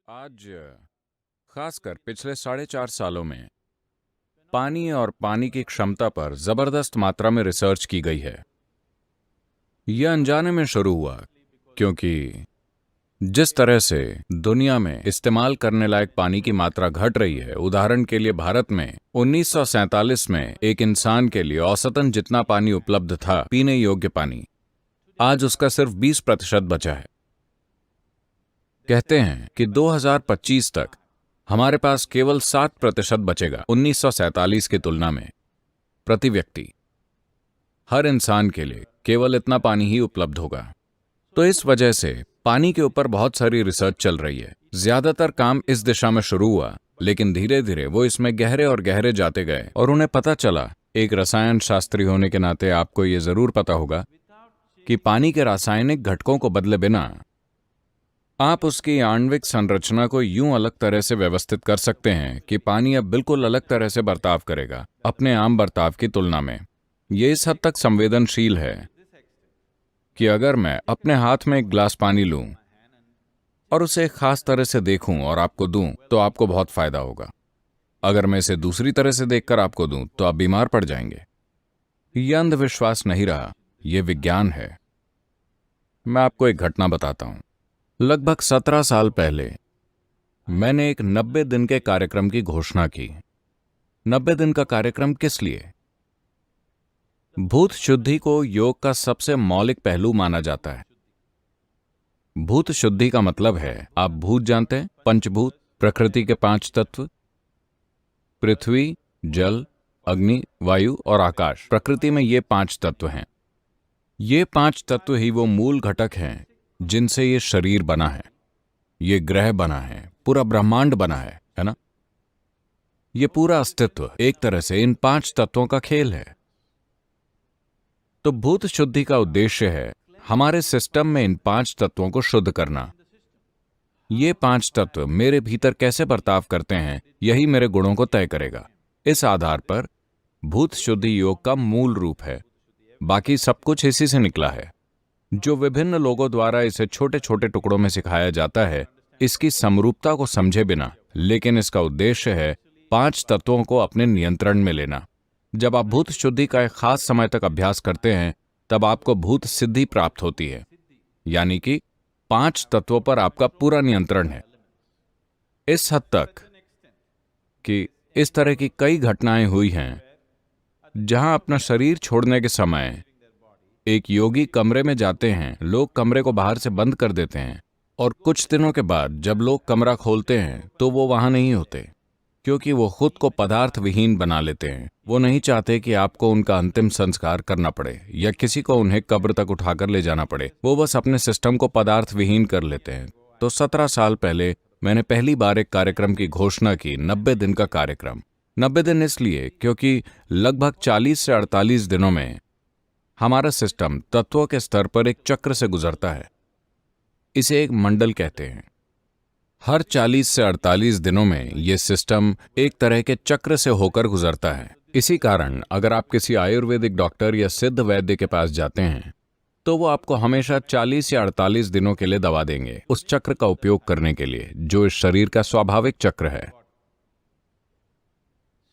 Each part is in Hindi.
आज खासकर पिछले 4.5 सालों में पानी और पानी की क्षमता पर जबरदस्त मात्रा में रिसर्च की गई है। यह अनजाने में शुरू हुआ क्योंकि जिस तरह से दुनिया में इस्तेमाल करने लायक पानी की मात्रा घट रही है, उदाहरण के लिए भारत में 1947 में एक इंसान के लिए औसतन जितना पानी उपलब्ध था पीने योग्य पानी, आज उसका सिर्फ 20% बचा है। कहते हैं कि 2025 तक हमारे पास केवल 7% बचेगा 1947 की तुलना में। प्रति व्यक्ति हर इंसान के लिए केवल इतना पानी ही उपलब्ध होगा। तो इस वजह से पानी के ऊपर बहुत सारी रिसर्च चल रही है। ज्यादातर काम इस दिशा में शुरू हुआ, लेकिन धीरे धीरे वो इसमें गहरे और गहरे जाते गए और उन्हें पता चला, एक रसायन शास्त्री होने के नाते आपको ये जरूर पता होगा कि पानी के रासायनिक घटकों को बदले बिना आप उसकी आणविक संरचना को यूं अलग तरह से व्यवस्थित कर सकते हैं कि पानी अब बिल्कुल अलग तरह से बर्ताव करेगा अपने आम बर्ताव की तुलना में। यह इस हद तक संवेदनशील है कि अगर मैं अपने हाथ में एक गिलास पानी लूं और उसे एक खास तरह से देखूं और आपको दूं तो आपको बहुत फायदा होगा। अगर मैं इसे दूसरी तरह से देखकर आपको दूं तो आप बीमार पड़ जाएंगे। यह अंधविश्वास नहीं रहा, यह विज्ञान है। मैं आपको एक घटना बताता हूं। लगभग 17 साल पहले मैंने एक 90 दिन के कार्यक्रम की घोषणा की। 90 दिन का कार्यक्रम किस लिए? भूत शुद्धि को योग का सबसे मौलिक पहलू माना जाता है। भूत शुद्धि का मतलब है, आप भूत जानते हैं, पंचभूत, प्रकृति के 5 तत्व, पृथ्वी, जल, अग्नि, वायु और आकाश। प्रकृति में ये 5 तत्व हैं। ये 5 तत्व ही वो मूल घटक हैं जिनसे ये शरीर बना है, ये ग्रह बना है, पूरा ब्रह्मांड बना है ना? ये पूरा अस्तित्व एक तरह से इन 5 तत्वों का खेल है। तो भूत शुद्धि का उद्देश्य है हमारे सिस्टम में इन 5 तत्वों को शुद्ध करना। ये 5 तत्व मेरे भीतर कैसे बर्ताव करते हैं, यही मेरे गुणों को तय करेगा। इस आधार पर भूत शुद्धि योग का मूल रूप है। बाकी सब कुछ इसी से निकला है। जो विभिन्न लोगों द्वारा इसे छोटे छोटे टुकड़ों में सिखाया जाता है, इसकी समरूपता को समझे बिना, लेकिन इसका उद्देश्य है 5 तत्वों को अपने नियंत्रण में लेना। जब आप भूत शुद्धि का एक खास समय तक अभ्यास करते हैं, तब आपको भूत सिद्धि प्राप्त होती है, यानी कि 5 तत्वों पर आपका पूरा नियंत्रण है। इस हद तक कि इस तरह की कई घटनाएं हुई हैं जहां अपना शरीर छोड़ने के समय एक योगी कमरे में जाते हैं, लोग कमरे को बाहर से बंद कर देते हैं और कुछ दिनों के बाद जब लोग कमरा खोलते हैं तो वो वहां नहीं होते, क्योंकि वो खुद को पदार्थ विहीन बना लेते हैं। वो नहीं चाहते कि आपको उनका अंतिम संस्कार करना पड़े या किसी को उन्हें कब्र तक उठाकर ले जाना पड़े। वो बस अपने सिस्टम को पदार्थ विहीन कर लेते हैं। तो 17 साल पहले मैंने पहली बार एक कार्यक्रम की घोषणा की, 90 दिन का कार्यक्रम। 90 दिन इसलिए क्योंकि लगभग 40 से 48 दिनों में हमारा सिस्टम तत्वों के स्तर पर एक चक्र से गुजरता है। इसे एक मंडल कहते हैं। हर 40 से 48 दिनों में यह सिस्टम एक तरह के चक्र से होकर गुजरता है। इसी कारण अगर आप किसी आयुर्वेदिक डॉक्टर या सिद्ध वैद्य के पास जाते हैं तो वो आपको हमेशा 40 या 48 दिनों के लिए दवा देंगे उस चक्र का उपयोग करने के लिए जो इस शरीर का स्वाभाविक चक्र है।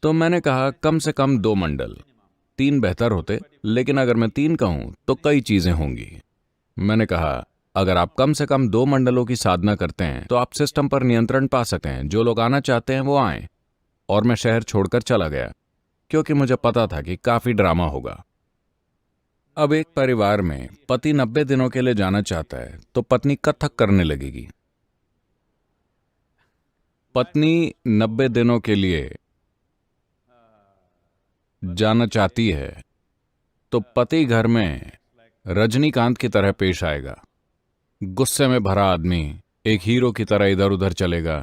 तो मैंने कहा कम से कम 2 मंडल, 3 बेहतर होते, लेकिन अगर मैं 3 कहूं तो कई चीजें होंगी। मैंने कहा अगर आप कम से कम 2 मंडलों की साधना करते हैं तो आप सिस्टम पर नियंत्रण पा सकते हैं। जो लोग आना चाहते हैं वो आए। और मैं शहर छोड़कर चला गया क्योंकि मुझे पता था कि काफी ड्रामा होगा। अब एक परिवार में पति 90 दिनों के लिए जाना चाहता है तो पत्नी कथक करने लगेगी। पत्नी 90 दिनों के लिए जाना चाहती है तो पति घर में रजनीकांत की तरह पेश आएगा। गुस्से में भरा आदमी एक हीरो की तरह इधर उधर चलेगा।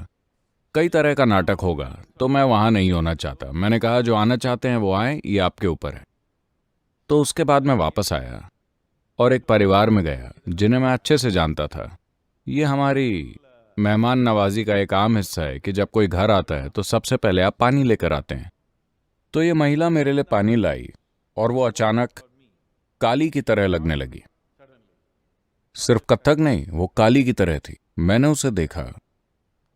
कई तरह का नाटक होगा। तो मैं वहां नहीं होना चाहता। मैंने कहा जो आना चाहते हैं वो आए, ये आपके ऊपर है। तो उसके बाद मैं वापस आया और एक परिवार में गया जिन्हें मैं अच्छे से जानता था। ये हमारी मेहमान नवाजी का एक आम हिस्सा है कि जब कोई घर आता है तो सबसे पहले आप पानी लेकर आते हैं। तो ये महिला मेरे लिए पानी लाई और वो अचानक काली की तरह लगने लगी। सिर्फ कथक नहीं, वो काली की तरह थी। मैंने उसे देखा।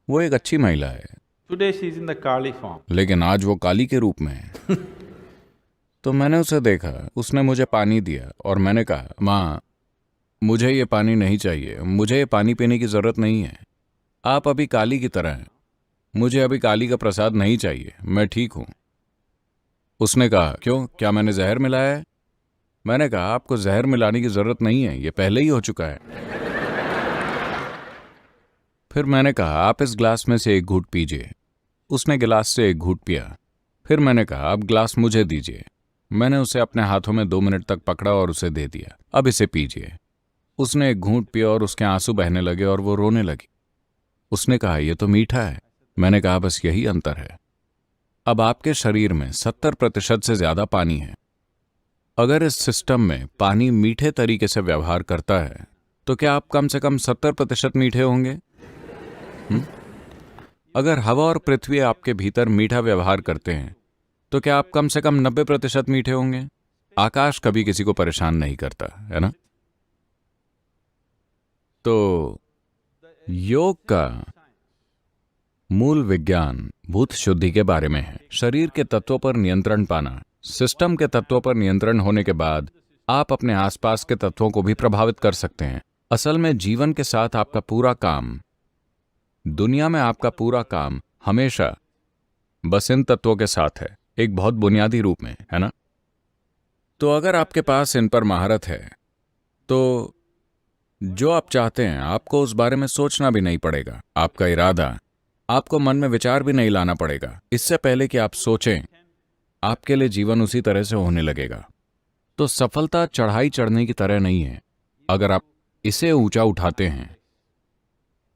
वो एक अच्छी महिला है। Today she is in the Kali form. लेकिन आज वो काली के रूप में है। तो मैंने उसे देखा। उसने मुझे पानी दिया और मैंने कहा माँ, मुझे ये पानी नहीं चाहिए। मुझे ये पानी पीने की जरूरत नहीं है। आप अभी काली की तरह हैं। मुझे अभी काली का प्रसाद नहीं चाहिए। मैं ठीक हूं। उसने कहा क्यों, क्या मैंने जहर मिलाया है? मैंने कहा आपको जहर मिलाने की जरूरत नहीं है, ये पहले ही हो चुका है। फिर मैंने कहा आप इस गिलास में से एक घूंट पीजिए। उसने गिलास से एक घूंट पिया। फिर मैंने कहा अब गिलास मुझे दीजिए। मैंने उसे अपने हाथों में 2 मिनट तक पकड़ा और उसे दे दिया। अब इसे पीजिए। उसने एक घूंट पिया और उसके आंसू बहने लगे और वो रोने लगी। उसने कहा यह तो मीठा है। मैंने कहा बस यही अंतर है। अब आपके शरीर में 70% से ज्यादा पानी है। अगर इस सिस्टम में पानी मीठे तरीके से व्यवहार करता है तो क्या आप कम से कम 70% मीठे होंगे? अगर हवा और पृथ्वी आपके भीतर मीठा व्यवहार करते हैं तो क्या आप कम से कम 90% मीठे होंगे? आकाश कभी किसी को परेशान नहीं करता, है ना? तो योग का मूल विज्ञान भूत शुद्धि के बारे में है। शरीर के तत्वों पर नियंत्रण पाना। सिस्टम के तत्वों पर नियंत्रण होने के बाद आप अपने आसपास के तत्वों को भी प्रभावित कर सकते हैं। असल में जीवन के साथ आपका पूरा काम, दुनिया में आपका पूरा काम हमेशा बस इन तत्वों के साथ है, एक बहुत बुनियादी रूप में, है ना? तो अगर आपके पास इन पर महारत है तो जो आप चाहते हैं आपको उस बारे में सोचना भी नहीं पड़ेगा। आपका इरादा, आपको मन में विचार भी नहीं लाना पड़ेगा। इससे पहले कि आप सोचें, आपके लिए जीवन उसी तरह से होने लगेगा। तो सफलता चढ़ाई चढ़ने की तरह नहीं है। अगर आप इसे ऊंचा उठाते हैं,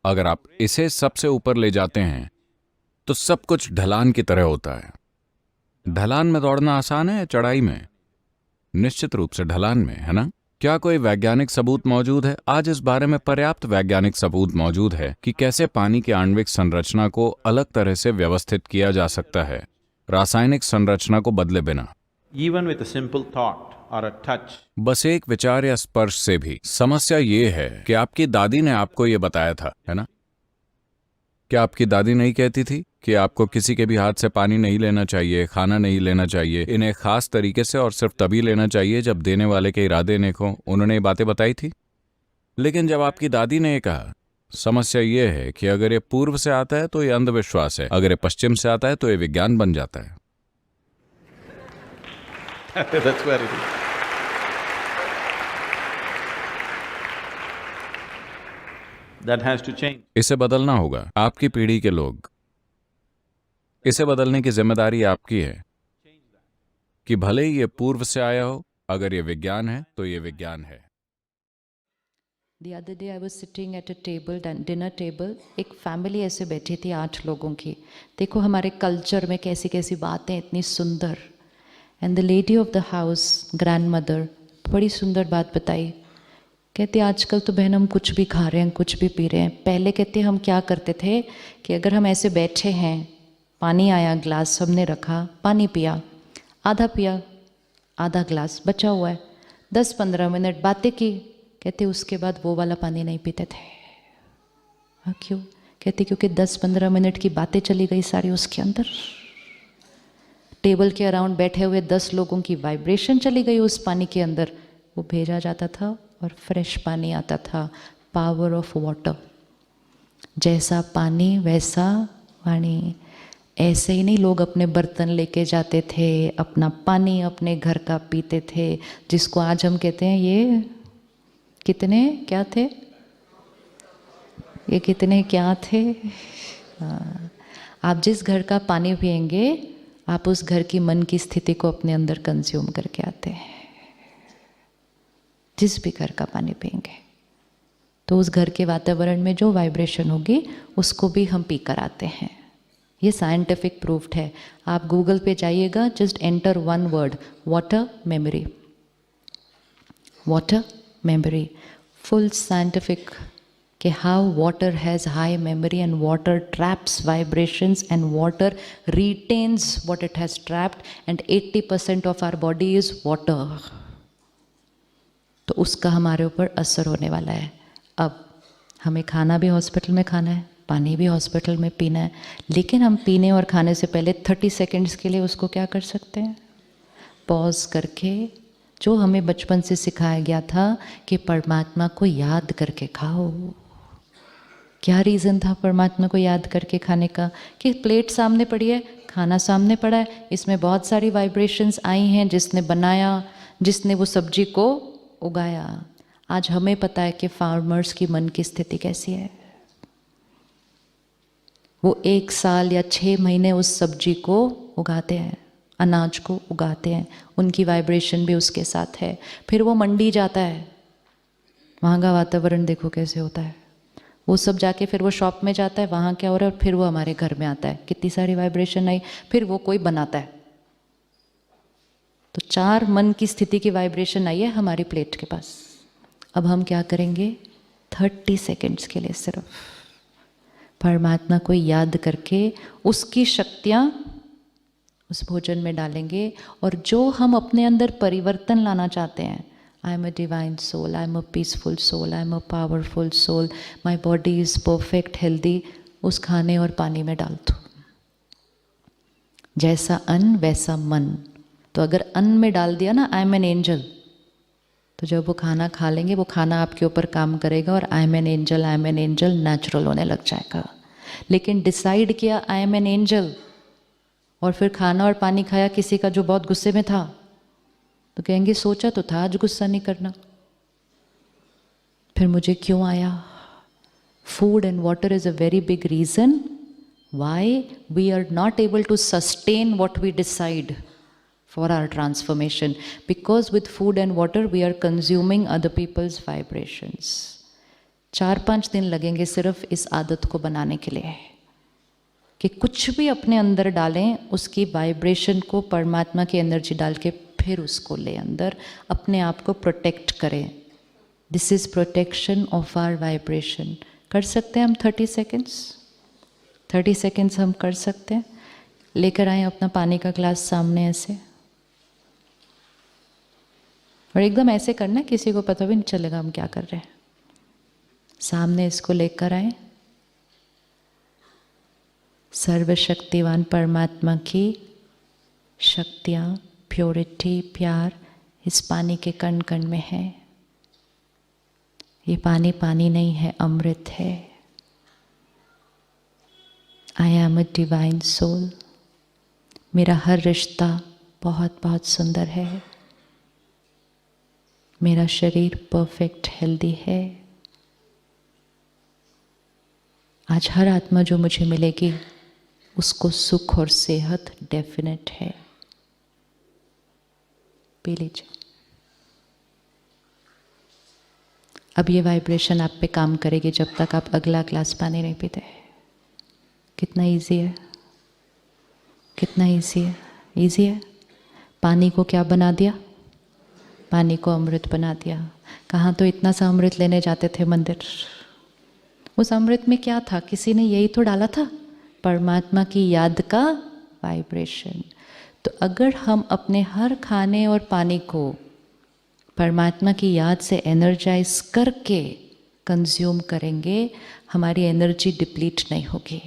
अगर आप इसे सबसे ऊपर ले जाते हैं तो सब कुछ ढलान की तरह होता है। ढलान में दौड़ना आसान है, चढ़ाई में? निश्चित रूप से ढलान में, है ना? क्या कोई वैज्ञानिक सबूत मौजूद है? आज इस बारे में पर्याप्त वैज्ञानिक सबूत मौजूद है कि कैसे पानी की आणविक संरचना को अलग तरह से व्यवस्थित किया जा सकता है, रासायनिक संरचना को बदले बिना। Even with a simple thought or a touch. बस एक विचार या स्पर्श से भी। समस्या ये है कि आपकी दादी ने आपको ये बताया था, है ना? क्या आपकी दादी नहीं कहती थी कि आपको किसी के भी हाथ से पानी नहीं लेना चाहिए, खाना नहीं लेना चाहिए, इन्हें खास तरीके से और सिर्फ तभी लेना चाहिए जब देने वाले के इरादे नेक हों? उन्होंने ये बातें बताई थी। लेकिन जब आपकी दादी ने ये कहा, समस्या ये है कि अगर ये पूर्व से आता है तो ये अंधविश्वास है, अगर ये पश्चिम से आता है तो ये विज्ञान बन जाता है। That's where it is. That has to change. इसे बदलना होगा। आपकी पीढ़ी के लोग, इसे बदलने की जिम्मेदारी आपकी है कि भले ही ये पूर्व से आया हो, अगर ये विज्ञान है तो ये विज्ञान है। The other day I was sitting at a table, dinner table, एक फैमिली ऐसे बैठी थी 8 लोगों की। देखो हमारे कल्चर में कैसी कैसी बातें इतनी सुंदर। And the lady of the house, grand mother, बड़ी सुंदर बात बताई। कहते आजकल तो बहन हम कुछ भी खा रहे हैं, कुछ भी पी रहे हैं। पहले कहते हम क्या करते थे कि अगर हम ऐसे बैठे हैं, पानी आया, ग्लास सबने रखा, पानी पिया, आधा गिलास बचा हुआ है, 10-15 मिनट बातें की, कहते उसके बाद वो वाला पानी नहीं पीते थे। हाँ क्यों? कहते क्योंकि 10-15 मिनट की बातें चली गई सारी उसके अंदर। टेबल के अराउंड बैठे हुए 10 लोगों की वाइब्रेशन चली गई उस पानी के अंदर, वो भेजा जाता था और फ्रेश पानी आता था। पावर ऑफ वाटर, जैसा पानी वैसा वाणी। ऐसे ही नहीं लोग अपने बर्तन लेके जाते थे, अपना पानी अपने घर का पीते थे, जिसको आज हम कहते हैं ये कितने क्या थे, ये कितने क्या थे। हाँ। आप जिस घर का पानी पिएंगे आप उस घर की मन की स्थिति को अपने अंदर कंज्यूम करके आते हैं। जिस भी घर का पानी पिएंगे तो उस घर के वातावरण में जो वाइब्रेशन होगी उसको भी हम पी कर आते हैं। ये साइंटिफिक प्रूफ्ड है। आप गूगल पे जाइएगा, just enter one word, water memory. Water memory, full scientific कि how water has high memory and water traps vibrations and water retains what it has trapped and 80% of our body is water. तो उसका हमारे ऊपर असर होने वाला है। अब हमें खाना भी हॉस्पिटल में खाना है, पानी भी हॉस्पिटल में पीना है, लेकिन हम पीने और खाने से पहले 30 सेकेंड्स के लिए उसको क्या कर सकते हैं, पॉज करके, जो हमें बचपन से सिखाया गया था कि परमात्मा को याद करके खाओ। क्या रीज़न था परमात्मा को याद करके खाने का? कि प्लेट सामने पड़ी है, खाना सामने पड़ा है, इसमें बहुत सारी वाइब्रेशंस आई हैं, जिसने बनाया, जिसने वो सब्जी को उगाया। आज हमें पता है कि फार्मर्स की मन की स्थिति कैसी है। वो 1 साल या 6 महीने उस सब्जी को उगाते हैं, अनाज को उगाते हैं, उनकी वाइब्रेशन भी उसके साथ है। फिर वो मंडी जाता है, वहाँ का वातावरण देखो कैसे होता है। वो सब जाके फिर वो शॉप में जाता है, वहाँ क्या हो रहा है, और फिर वो हमारे घर में आता है, कितनी सारी वाइब्रेशन आई, फिर वो कोई बनाता है। तो 4 मन की स्थिति की वाइब्रेशन आई है हमारी प्लेट के पास। अब हम क्या करेंगे, 30 सेकेंड्स के लिए सिर्फ परमात्मा को याद करके उसकी शक्तियाँ उस भोजन में डालेंगे, और जो हम अपने अंदर परिवर्तन लाना चाहते हैं, I am a divine soul, I am a peaceful soul, I am a powerful soul, my body is perfect healthy, उस खाने और पानी में डाल दो। जैसा अन्न वैसा मन। तो अगर अन्न में डाल दिया ना आई एम एन एंजल, तो जब वो खाना खा लेंगे वो खाना आपके ऊपर काम करेगा और I am an angel, I am an angel natural होने लग जाएगा। लेकिन डिसाइड किया आई एम एन एंजल और फिर खाना और पानी खाया किसी का जो बहुत गुस्से में था, तो कहेंगे सोचा तो था आज गुस्सा नहीं करना, फिर मुझे क्यों आया। Food and water is a very big reason why we are not able to sustain what we decide for our transformation, because with food and water we are consuming other people's vibrations. 4-5 दिन लगेंगे सिर्फ इस आदत को बनाने के लिए कि कुछ भी अपने अंदर डालें, उसकी वाइब्रेशन को परमात्मा की एनर्जी डाल के फिर उसको ले अंदर, अपने आप को प्रोटेक्ट करें। This is protection of our vibration. कर सकते हैं हम 30 सेकेंड्स, 30 सेकेंड्स हम कर सकते हैं। लेकर आए अपना पानी का ग्लास सामने ऐसे, और एकदम ऐसे करना है किसी को पता भी नहीं चलेगा हम क्या कर रहे हैं। सामने इसको लेकर आए, सर्वशक्तिवान परमात्मा की शक्तियाँ, प्योरिटी, प्यार इस पानी के कण कण में है। ये पानी पानी नहीं है, अमृत है। I am a divine soul. मेरा हर रिश्ता बहुत बहुत सुंदर है। मेरा शरीर परफेक्ट हेल्दी है। आज हर आत्मा जो मुझे मिलेगी उसको सुख और सेहत डेफिनेट है। पी लीजिए। अब ये वाइब्रेशन आप पे काम करेगी जब तक आप अगला ग्लास पानी नहीं पीते। कितना इजी है, कितना इजी है, इजी है। पानी को क्या बना दिया, पानी को अमृत बना दिया। कहाँ तो इतना सा अमृत लेने जाते थे मंदिर। उस अमृत में क्या था, किसी ने यही तो डाला था, परमात्मा की याद का वाइब्रेशन। तो अगर हम अपने हर खाने और पानी को परमात्मा की याद से एनर्जाइज करके कंज्यूम करेंगे, हमारी एनर्जी डिप्लीट नहीं होगी।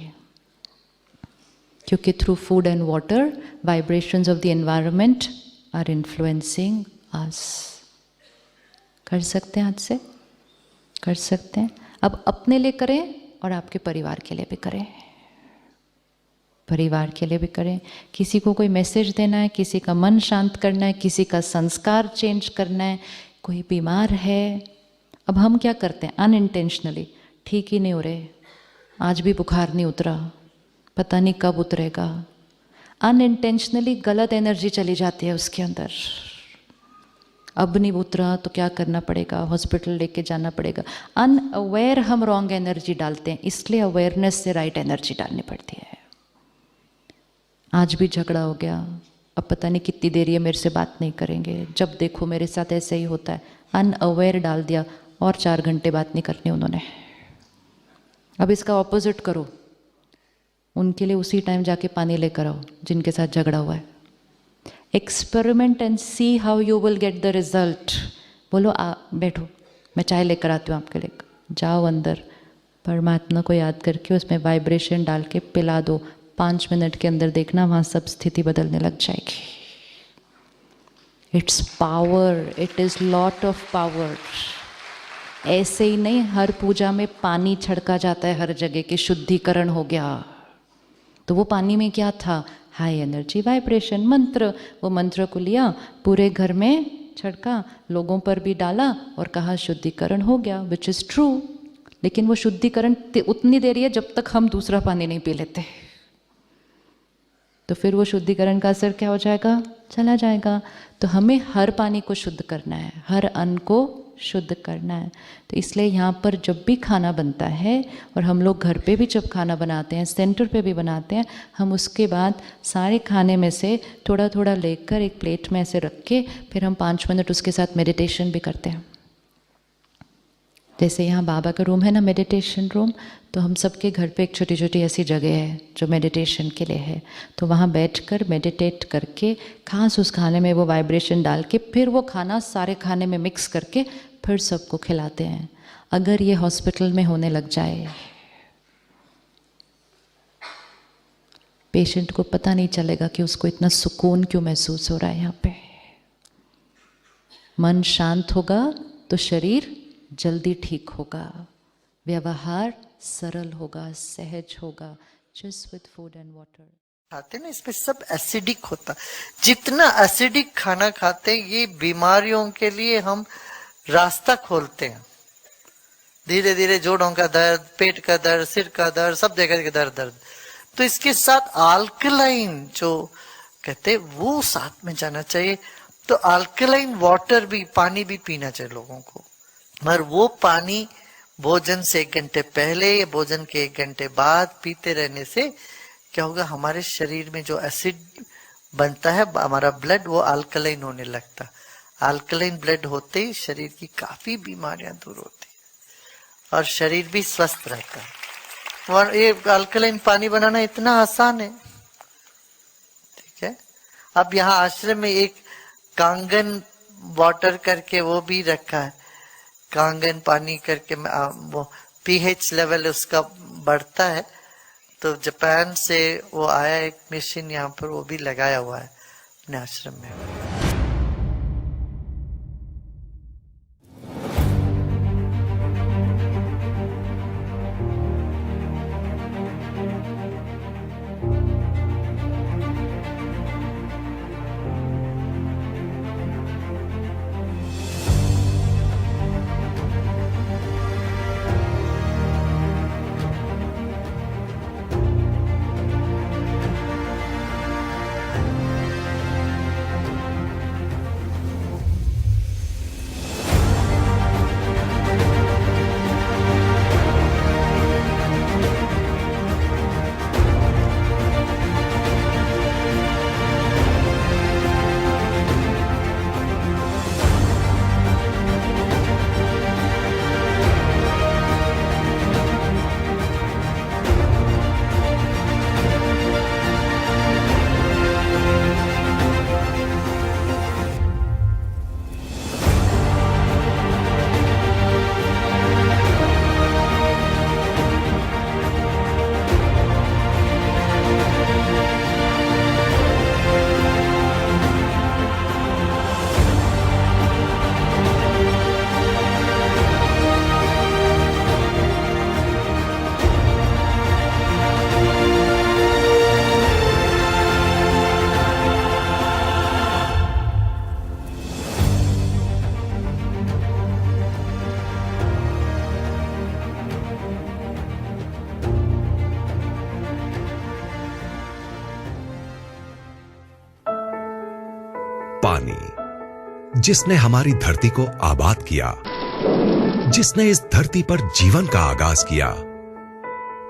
क्योंकि through food and water vibrations of the environment are influencing us. कर सकते हैं, हाथ से कर सकते हैं। अब अपने लिए करें और आपके परिवार के लिए भी करें, परिवार के लिए भी करें। किसी को कोई मैसेज देना है, किसी का मन शांत करना है, किसी का संस्कार चेंज करना है, कोई बीमार है। अब हम क्या करते हैं अनइंटेंशनली, ठीक ही नहीं हो रहे, आज भी बुखार नहीं उतरा, पता नहीं कब उतरेगा। अनइंटेंशनली गलत एनर्जी चली जाती है उसके अंदर। अब नहीं उतरा तो क्या करना पड़ेगा, हॉस्पिटल लेके जाना पड़ेगा। अनअवेयर हम रॉन्ग एनर्जी डालते हैं, इसलिए अवेयरनेस से राइट एनर्जी डालनी पड़ती है। आज भी झगड़ा हो गया, अब पता नहीं कितनी देर ये मेरे से बात नहीं करेंगे, जब देखो मेरे साथ ऐसे ही होता है। अनअवेयर डाल दिया और 4 घंटे बात नहीं करनी उन्होंने। अब इसका ऑपोजिट करो, उनके लिए उसी टाइम जाके पानी लेकर आओ जिनके साथ झगड़ा हुआ है। Experiment and see how you will get the result. बोलो बैठो, मैं चाय लेकर आती हूँ आपके लिए। जाओ अंदर, परमात्मा को याद करके उसमें वाइब्रेशन डाल के पिला दो। 5 मिनट के अंदर देखना वहाँ सब स्थिति बदलने लग जाएगी। It's power, it is lot of power. ऐसे ही नहीं, हर पूजा में पानी छिड़का जाता है हर जगह कि शुद्धिकरण हो गया। तो वो पानी में क्या था, हाई एनर्जी वाइब्रेशन, मंत्र। वो मंत्र को लिया, पूरे घर में छिड़का, लोगों पर भी डाला और कहा शुद्धिकरण हो गया, विच इज़ ट्रू। लेकिन वो शुद्धिकरण उतनी देर है जब तक हम दूसरा पानी नहीं पी लेते, तो फिर वो शुद्धिकरण का असर क्या हो जाएगा, चला जाएगा। तो हमें हर पानी को शुद्ध करना है, हर अन्न को शुद्ध करना है। तो इसलिए यहाँ पर जब भी खाना बनता है, और हम लोग घर पे भी जब खाना बनाते हैं, सेंटर पे भी बनाते हैं, हम उसके बाद सारे खाने में से थोड़ा थोड़ा लेकर एक प्लेट में ऐसे रख के फिर हम 5 मिनट उसके साथ मेडिटेशन भी करते हैं। जैसे यहाँ बाबा का रूम है ना, मेडिटेशन रूम, तो हम सबके घर पे एक छोटी छोटी ऐसी जगह है जो मेडिटेशन के लिए है। तो वहाँ बैठकर मेडिटेट करके खास उस खाने में वो वाइब्रेशन डाल के फिर वो खाना सारे खाने में मिक्स करके फिर सबको खिलाते हैं। अगर ये हॉस्पिटल में होने लग जाए, पेशेंट को पता नहीं चलेगा कि उसको इतना सुकून क्यों महसूस हो रहा है। यहाँ पे मन शांत होगा तो शरीर जल्दी ठीक होगा, व्यवहार सरल होगा, सहज होगा। Just with food and water खाते ना, इसमें सब एसिडिक होता। जितना एसिडिक खाना खाते ये बीमारियों के लिए हम रास्ता खोलते हैं। धीरे धीरे जोड़ों का दर्द, पेट का दर्द, सिर का दर्द, सब जगह का दर्द। तो इसके साथ अल्कलाइन जो कहते वो साथ में जाना चाहिए। तो अल्कलाइन वाटर भी, पानी भी पीना चाहिए लोगों को। मगर वो पानी भोजन से 1 घंटे पहले या भोजन के 1 घंटे बाद पीते रहने से क्या होगा, हमारे शरीर में जो एसिड बनता है, हमारा ब्लड वो अल्कलाइन होने लगता। अल्कलाइन ब्लड होते ही शरीर की काफी बीमारियां दूर होती और शरीर भी स्वस्थ रहता है। और ये अल्कलाइन पानी बनाना इतना आसान है, ठीक है। अब यहाँ आश्रम में एक कांगन वाटर करके वो भी रखा है। कांगन पानी करके वो पीएच लेवल उसका बढ़ता है। तो जापान से वो आया एक मशीन, यहाँ पर वो भी लगाया हुआ है अपने आश्रम में। पानी, जिसने हमारी धरती को आबाद किया, जिसने इस धरती पर जीवन का आगाज किया,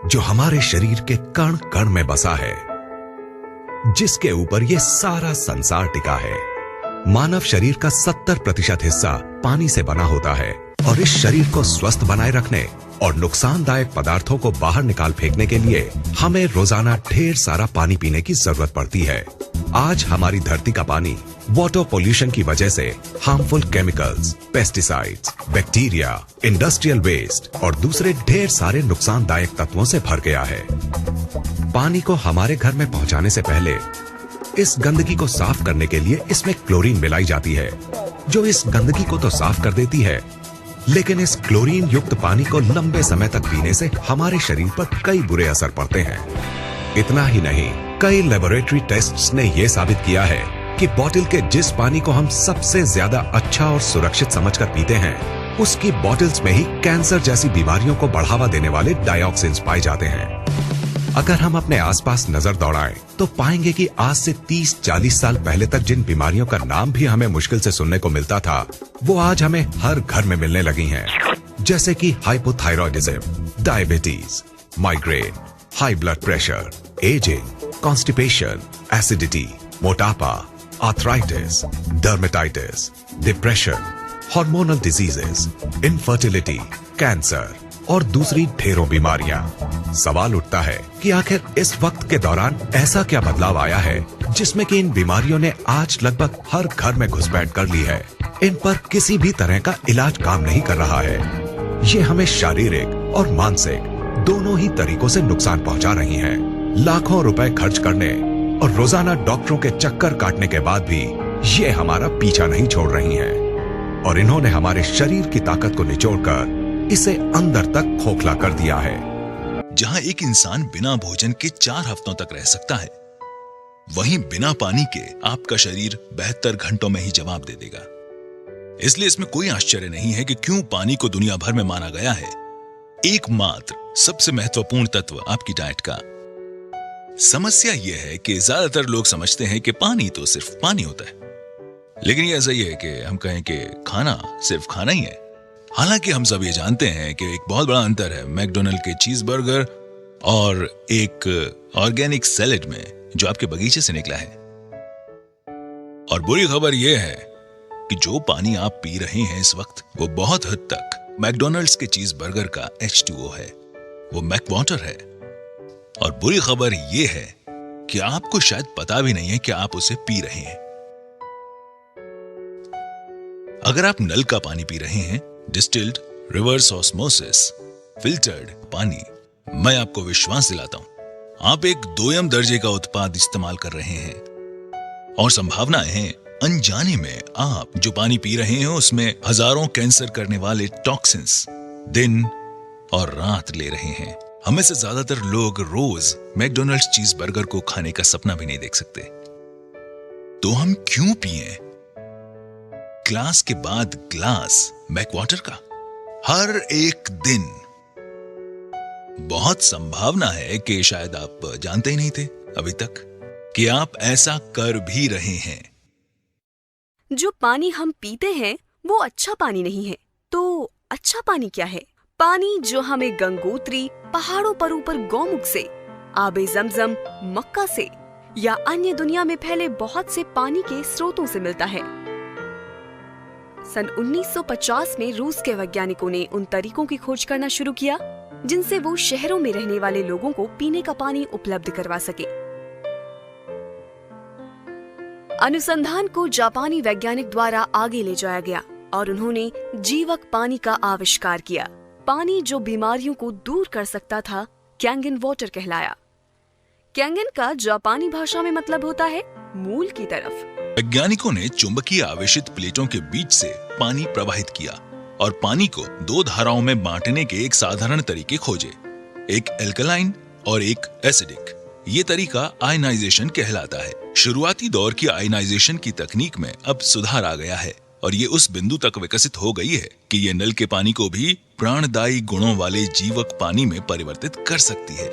जो हमारे शरीर के कण कण में बसा है, जिसके ऊपर ये सारा संसार टिका है। मानव शरीर का 70% हिस्सा पानी से बना होता है और इस शरीर को स्वस्थ बनाए रखने और नुकसानदायक पदार्थों को बाहर निकाल फेंकने के लिए हमें रोजाना ढेर सारा पानी पीने की जरूरत पड़ती है। आज हमारी धरती का पानी वाटर पोल्यूशन की वजह से harmful chemicals, pesticides, bacteria, industrial waste और दूसरे ढेर सारे नुकसानदायक तत्वों से भर गया है। पानी को हमारे घर में पहुंचाने से पहले इस गंदगी को साफ करने के लिए इसमें क्लोरीन मिलाई जाती है, जो इस गंदगी को तो साफ कर देती है, लेकिन इस क्लोरीन युक्त पानी को लंबे समय तक पीने से हमारे शरीर पर कई बुरे असर पड़ते हैं। इतना ही नहीं, कई लेबोरेटरी टेस्ट्स ने यह साबित किया है कि बोतल के जिस पानी को हम सबसे ज्यादा अच्छा और सुरक्षित समझकर पीते हैं, उसकी बोतल्स में ही कैंसर जैसी बीमारियों को बढ़ावा देने वाले डाइऑक्सिन्स पाए जाते हैं। अगर हम अपने आसपास नजर दौड़ाएं तो पाएंगे कि आज से 30-40 साल पहले तक जिन बीमारियों का नाम भी हमें मुश्किल से सुनने को मिलता था, वो आज हमें हर घर में मिलने लगी हैं। जैसे कि hypothyroidism, diabetes, migraine, high blood pressure, ageing, constipation, acidity, मोटापा, arthritis, dermatitis, depression, hormonal diseases, infertility, cancer और दूसरी ढेरों बीमारियां। सवाल उठता है कि आखिर इस वक्त के दौरान ऐसा क्या बदलाव आया है जिसमें कि इन बीमारियों ने आज लगभग हर घर में घुसपैठ कर ली है। इन पर किसी भी तरह का इलाज काम नहीं कर रहा है। ये हमें शारीरिक और मानसिक दोनों ही तरीकों से नुकसान पहुंचा रही हैं। लाखों रुपए खर्च करने और रोजाना डॉक्टरों के चक्कर काटने के बाद भी ये हमारा पीछा नहीं छोड़ रही हैं और इन्होंने हमारे शरीर की ताकत को निचोड़कर इसे अंदर तक खोखला कर दिया है। जहां एक इंसान बिना भोजन के 4 हफ्तों तक रह सकता है, वहीं बिना पानी के आपका शरीर 72 घंटों में ही जवाब दे देगा। इसलिए इसमें कोई आश्चर्य नहीं है कि क्यों पानी को दुनिया भर में माना गया है एकमात्र सबसे महत्वपूर्ण तत्व आपकी डाइट का। समस्या यह है कि ज्यादातर लोग समझते हैं कि पानी तो सिर्फ पानी होता है, लेकिन यह ऐसा ही है कि हम कहें कि खाना सिर्फ खाना ही है। हालांकि हम सब ये जानते हैं कि एक बहुत बड़ा अंतर है मैकडोनल्ड के चीज बर्गर और एक ऑर्गेनिक सैलेड में जो आपके बगीचे से निकला है। और बुरी खबर यह है कि जो पानी आप पी रहे हैं इस वक्त, वो बहुत हद तक मैकडोनल्ड्स के चीज बर्गर का H2O है, वो मैकवाटर है। और बुरी खबर यह है कि आपको शायद पता भी नहीं है कि आप उसे पी रहे हैं। अगर आप नल का पानी पी रहे हैं, डिस्टिल्ड, रिवर्स ऑस्मोसिस, फिल्टर्ड पानी, मैं आपको विश्वास दिलाता हूं आप एक 2ym दर्जे का उत्पाद इस्तेमाल कर रहे हैं और संभावनाएं हैं अनजाने में आप जो पानी पी रहे हैं उसमें हजारों कैंसर करने वाले टॉक्सिन्स दिन और रात ले रहे हैं। हमें से ज्यादातर लोग रोज मैकडोनल्ड्स चीज बर्गर को खाने का सपना भी नहीं देख सकते। तो हम क्यों पिएं ग्लास के बाद ग्लास मैकवाटर का हर एक दिन? बहुत संभावना है कि शायद आप जानते ही नहीं थे अभी तक कि आप ऐसा कर भी रहे हैं। जो पानी हम पीते हैं वो अच्छा पानी नहीं है। तो अच्छा पानी क्या है? पानी जो हमें गंगोत्री, पहाड़ों पर ऊपर गौमुख से, आबे जमजम, मक्का से या अन्य दुनिया में फैले बहुत से पानी के स्रोतों से मिलता है। सन 1950 में रूस के वैज्ञानिकों ने उन तरीकों की खोज करना शुरू किया जिनसे वो शहरों में रहने वाले लोगों को पीने का पानी उपलब्ध करवा सके। अनुसंधान को जापानी वैज्ञानिक द्वारा आगे ले जाया गया और उन्होंने जीवक पानी का आविष्कार किया। पानी जो बीमारियों को दूर कर सकता था कैंगन वाटर कहलाया। कैंगन का जापानी भाषा में मतलब होता है मूल की तरफ। वैज्ञानिकों ने चुंबकीय आवेशित प्लेटों के बीच से पानी प्रवाहित किया और पानी को 2 धाराओं में बांटने के एक साधारण तरीके खोजे, एक एल्कलाइन और एक एसिडिक। ये तरीका आयनाइजेशन कहलाता है। शुरुआती दौर की आयनाइजेशन की तकनीक में अब सुधार आ गया है और ये उस बिंदु तक विकसित हो गई है कि ये नल के पानी को भी प्राणदायी गुणों वाले जीवक पानी में परिवर्तित कर सकती है।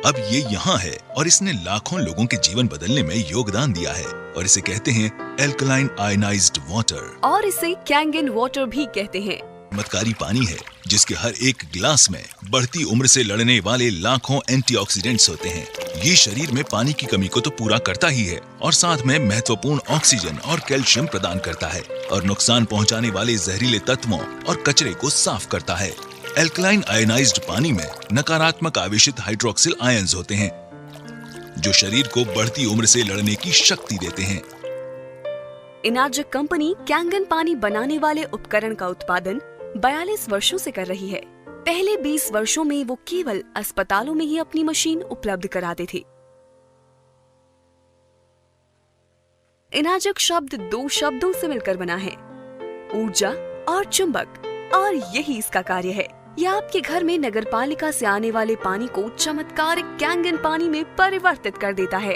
अब ये यहाँ है और इसने लाखों लोगों के जीवन बदलने में योगदान दिया है और इसे कहते हैं एल्कलाइन आयनाइज्ड वाटर। और इसे कैंगन वाटर भी कहते हैं। चमत्कारी पानी है जिसके हर एक गिलास में बढ़ती उम्र से लड़ने वाले लाखों एंटीऑक्सीडेंट्स होते हैं। ये शरीर में पानी की कमी को तो पूरा करता ही है और साथ में महत्वपूर्ण ऑक्सीजन और कैल्शियम प्रदान करता है और नुकसान पहुंचाने वाले जहरीले तत्वों और कचरे को साफ करता है। एल्कलाइन आयनाइज्ड पानी में नकारात्मक आवेशित हाइड्रोक्सिल आयंस होते हैं जो शरीर को बढ़ती उम्र से लड़ने की शक्ति देते हैं। इनार्जिक कंपनी कैंगन पानी बनाने वाले उपकरण का उत्पादन 42 वर्षों से कर रही है। पहले 20 वर्षों में वो केवल अस्पतालों में ही अपनी मशीन उपलब्ध कराते थे। इनार्जिक शब्द 2 शब्दों से मिलकर बना है, ऊर्जा और चुंबक, और यही इसका कार्य है। यह आपके घर में नगरपालिका से आने वाले पानी को चमत्कारिक कैंगन पानी में परिवर्तित कर देता है।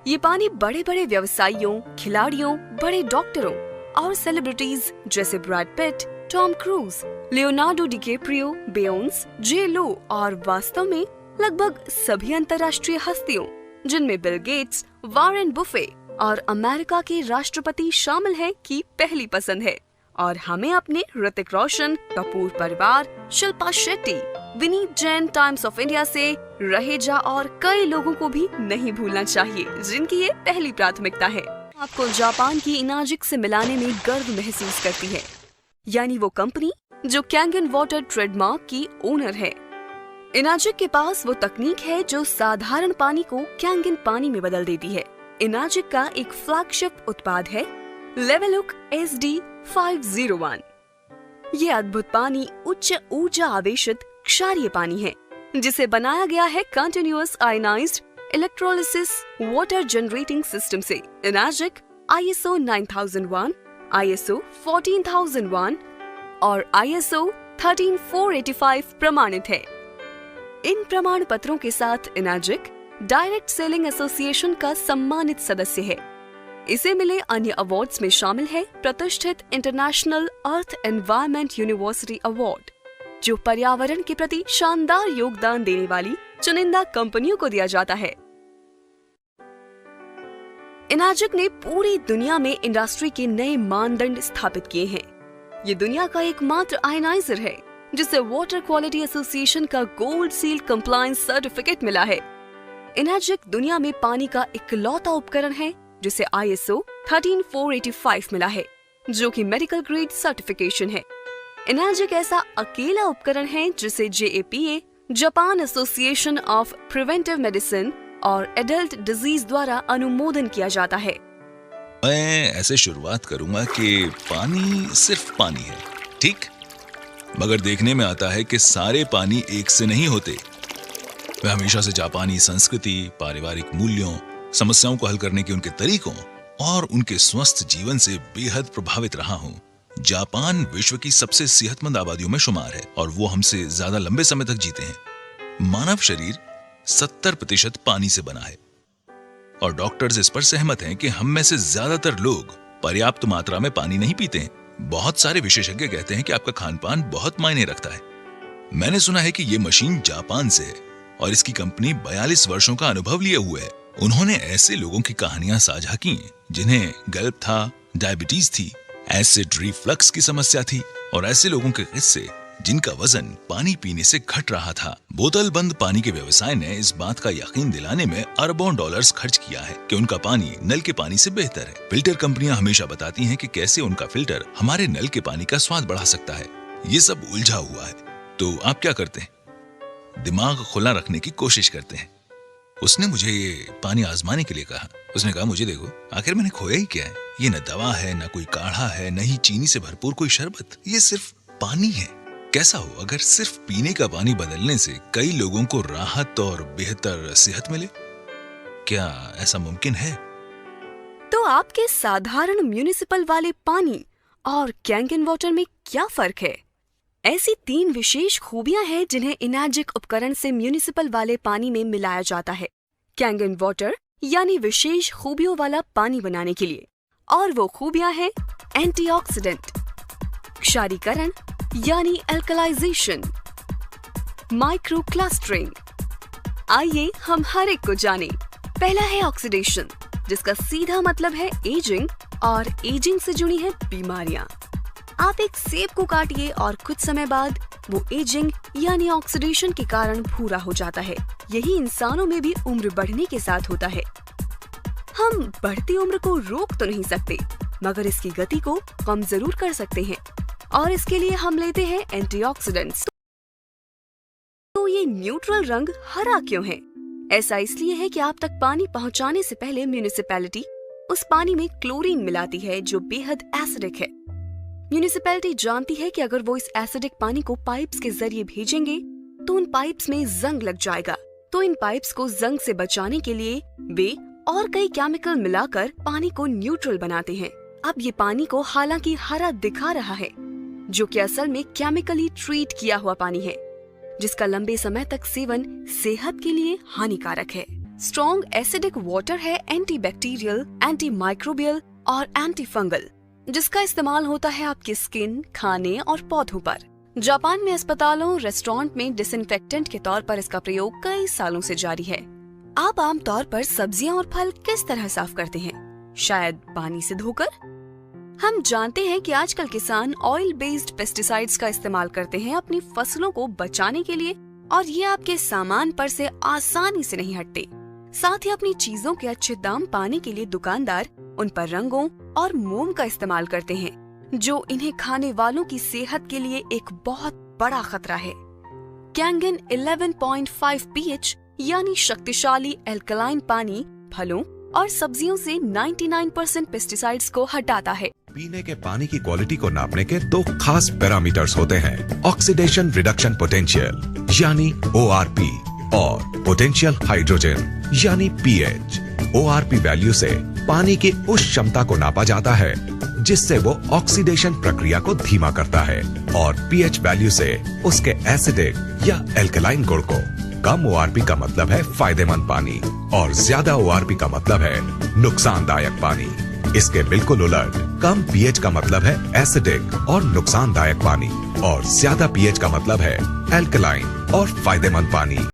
ये पानी बड़े बड़े व्यवसायियों, खिलाड़ियों, बड़े डॉक्टरों और सेलिब्रिटीज जैसे Brad Pitt, Tom Cruise, Leonardo DiCaprio, Beyonce, J Lo और वास्तव में लगभग सभी अंतर्राष्ट्रीय हस्तियों जिनमें बिल गेट्स, वॉरेन बुफे और अमेरिका के राष्ट्रपति शामिल हैं की पहली पसंद है। और हमें अपने ऋतिक रोशन, कपूर परिवार, Shilpa Shetty, Vineet Jain, times of India से रहेजा और कई लोगों को भी नहीं भूलना चाहिए जिनकी ये पहली प्राथमिकता है। आपको जापान की इनार्जिक से मिलाने में गर्व महसूस करती है, यानी वो कंपनी जो कैंगन वाटर ट्रेडमार्क की ओनर है। इनार्जिक के पास वो तकनीक है जो साधारण पानी को कैंगन पानी में बदल देती है। इनार्जिक का एक फ्लैगशिप उत्पाद है लेवलुक SD501। ये अद्भुत पानी उच्च ऊर्जा आवेशित क्षारीय पानी है जिसे बनाया गया है continuous ionised electrolysis water generating system से। इनार्जिक ISO 9001, ISO 14001 और ISO 13485 प्रमाणित है। इन प्रमाण पत्रों के साथ इनार्जिक डायरेक्ट सेलिंग एसोसिएशन का सम्मानित सदस्य है। इसे मिले अन्य अवार्ड्स में शामिल है प्रतिष्ठित इंटरनेशनल अर्थ एनवायरनमेंट यूनिवर्सिटी अवार्ड, जो पर्यावरण के प्रति शानदार योगदान देने वाली चुनिंदा कंपनियों को दिया जाता है। इनार्जिक ने पूरी दुनिया में इंडस्ट्री के नए मानदंड स्थापित किए हैं। ये दुनिया का एकमात्र आयनाइजर है जिसे वाटर क्वालिटी एसोसिएशन का गोल्ड सील कंप्लायंस सर्टिफिकेट मिला है। इनार्जिक दुनिया में पानी का इकलौता उपकरण है जिसे ISO 13485 मिला है, जो कि मेडिकल ग्रेड सर्टिफिकेशन है। इनार्जिक ऐसा अकेला उपकरण है जिसे JAPA, Japan association of preventive medicine और एडल्ट डिजीज द्वारा अनुमोदन किया जाता है। मैं ऐसे शुरुआत करूंगा कि पानी सिर्फ पानी है, ठीक? मगर देखने में आता है कि सारे पानी एक से नहीं होते। मैं हमेशा से जापानी संस्कृति, पारिवारिक मूल्यों, समस्याओं को हल करने के उनके तरीकों और उनके स्वस्थ जीवन से बेहद प्रभावित रहा हूं। जापान विश्व की सबसे सेहतमंद आबादियों में शुमार है और वो हमसे ज्यादा लंबे समय तक जीते हैं। मानव शरीर 70% पानी से बना है और डॉक्टर्स इस पर सहमत हैं कि हम में से ज्यादातर लोग पर्याप्त मात्रा में पानी नहीं पीते हैं। बहुत सारे विशेषज्ञ कहते हैं कि आपका खानपान बहुत मायने रखता है। मैंने सुना है कि ये मशीन जापान से है और इसकी कंपनी 42 वर्षों का अनुभव लिए हुए है। उन्होंने ऐसे लोगों की कहानियां साझा की जिन्हें गल्प था, डायबिटीज थी, एसिड रिफ्लक्स की समस्या थी और ऐसे लोगों के किस्से जिनका वजन पानी पीने से घट रहा था। बोतल बंद पानी के व्यवसाय ने इस बात का यकीन दिलाने में अरबों डॉलर्स खर्च किया है कि उनका पानी नल के पानी से बेहतर है। फिल्टर कंपनियां हमेशा बताती हैं कि कैसे उनका फिल्टर हमारे नल के पानी का स्वाद बढ़ा सकता है। ये सब उलझा हुआ है। तो आप क्या करते हैं? दिमाग खुला रखने की कोशिश करते हैं। उसने मुझे ये पानी आजमाने के लिए कहा। उसने कहा, मुझे देखो, आखिर मैंने खोया ही क्या है? ये न दवा है, न कोई काढ़ा है, न ही चीनी से भरपूर कोई शरबत। ये सिर्फ पानी है। कैसा हो अगर सिर्फ पीने का पानी बदलने से कई लोगों को राहत और बेहतर सेहत मिले? क्या ऐसा मुमकिन है? तो आपके साधारण म्युनिसिपल वाले पानी और कैंगन वाटर में क्या फर्क है? ऐसी 3 विशेष खूबियां हैं जिन्हें इनार्जिक उपकरण से म्युनिसिपल वाले पानी में मिलाया जाता है कैंगन वाटर यानी विशेष खूबियों वाला पानी बनाने के लिए। और वो खूबियां हैं एंटीऑक्सीडेंट, क्षारीकरण यानी एल्कलाइजेशन, माइक्रो क्लस्टरिंग। आइए हम हर एक को जाने। पहला है ऑक्सीडेशन, जिसका सीधा मतलब है एजिंग, और एजिंग से जुड़ी है बीमारियां। आप एक सेब को काटिए और कुछ समय बाद वो एजिंग यानी ऑक्सीडेशन के कारण भूरा हो जाता है। यही इंसानों में भी उम्र बढ़ने के साथ होता है। हम बढ़ती उम्र को रोक तो नहीं सकते, मगर इसकी गति को कम जरूर कर सकते हैं, और इसके लिए हम लेते हैं एंटीऑक्सीडेंट्स। तो ये न्यूट्रल रंग हरा क्यों है? ऐसा इसलिए है कि आप तक पानी पहुंचाने से पहले म्युनिसिपैलिटी उस पानी में क्लोरीन मिलाती है, जो बेहद एसिडिक है। म्युनिसिपैलिटी जानती है कि अगर वो इस एसिडिक पानी को पाइप्स के जरिए भेजेंगे तो उन पाइप्स में जंग लग जाएगा। तो इन पाइप्स को जंग से बचाने के लिए वे और कई केमिकल मिलाकर पानी को न्यूट्रल बनाते हैं। अब ये पानी को हालांकि हरा दिखा रहा है, जो कि असल में केमिकली ट्रीट किया हुआ पानी है, जिसका लंबे समय तक सेवन सेहत के लिए हानिकारक है। स्ट्रॉन्ग एसिडिक वाटर है एंटीबैक्टीरियल, एंटी माइक्रोबियल और एंटी फंगल, जिसका इस्तेमाल होता है आपकी स्किन, खाने और पौधों पर। जापान में अस्पतालों, रेस्टोरेंट में डिसइंफेक्टेंट के तौर पर इसका प्रयोग कई सालों से जारी है। आप आमतौर पर सब्जियां और फल किस तरह साफ करते हैं? शायद पानी से धोकर। हम जानते हैं कि आजकल किसान ऑयल बेस्ड पेस्टिसाइड्स का इस्तेमाल करते हैं अपनी फसलों को बचाने के लिए, और ये आपके सामान पर से आसानी से नहीं हटते। साथ ही अपनी चीजों के अच्छे दाम पाने के लिए दुकानदार उन पर रंगों और मोम का इस्तेमाल करते हैं, जो इन्हें खाने वालों की सेहत के लिए एक बहुत बड़ा खतरा है। कैंगन 11.5 pH यानी शक्तिशाली एल्कलाइन पानी फलों और सब्जियों से 99% पेस्टिसाइड्स को हटाता है। पीने के पानी की क्वालिटी को नापने के दो खास पैरामीटर्स होते हैं, ऑक्सीडेशन रिडक्शन पोटेंशियल यानी ORP और पोटेंशियल हाइड्रोजन यानी pH। ORP वैल्यू से पानी की उस क्षमता को नापा जाता है जिससे वो ऑक्सीडेशन प्रक्रिया को धीमा करता है, और pH वैल्यू से उसके एसिडिक या एल्कलाइन गुण को। कम ORP का मतलब है फायदेमंद पानी, और ज्यादा ORP का मतलब है नुकसानदायक पानी। इसके बिल्कुल उलट, कम pH का मतलब है एसिडिक और नुकसानदायक पानी, और ज्यादा pH का मतलब है एल्कलाइन और फायदेमंद पानी।